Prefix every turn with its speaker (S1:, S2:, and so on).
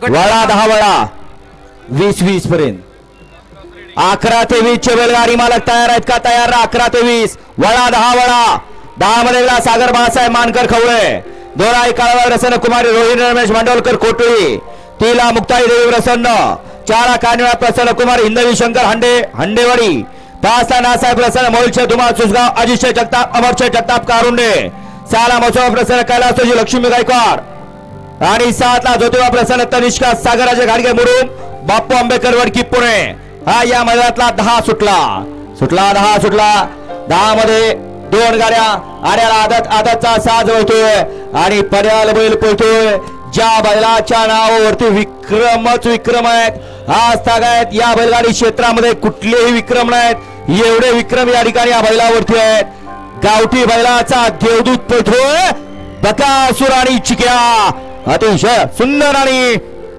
S1: वळा 10 वळा 20-20 पर्यंत 11 ते 20 चे बैलगाडी मालक तयार आहेत का? तयार राहा. 11 ते 20 वळा 10 वळा 10 मध्ये सागर बाळासाहेब मानकर खवळे, दोराई काळवा प्रसन्न कुमारी रोहिणी रमेश मांडवलकर कोटळी, तिला मुक्ताई देवी प्रसन्न, 4 कानवेळा प्रसन्न कुमार हिंदवी शंकर हंडेवाडी, 5 नासाहेब प्रसन्न मोहिलचे धुमाळ सुसगाव अजितशे जगताप अमरशे जगताप कारुंडे, 6 मसोबा प्रसन्न कैलासोजी लक्ष्मी गायकवाड आणि 7 ज्योतिबा प्रसन्न तनिष्का सागराजे घाडगे मुरुम बाप्पू आंबेकर वडकी पुणे. हा या मैदानातला 10 सुटला 10 मध्ये 2 गाड्या. आड्याला आदतचा साज वळतोय आणि पर्याल बैल पळतोय. ज्या बैलाच्या नावावरती विक्रम आहेत आज तागायत या बैलगाडी क्षेत्रामध्ये कुठलेही विक्रम नाहीत. एवढे विक्रम या ठिकाणी या बैलावरती आहेत. गावठी बैलाचा देवदूत पळतोय बकासूर आणि चिक्या. अतिशय सुंदर आणि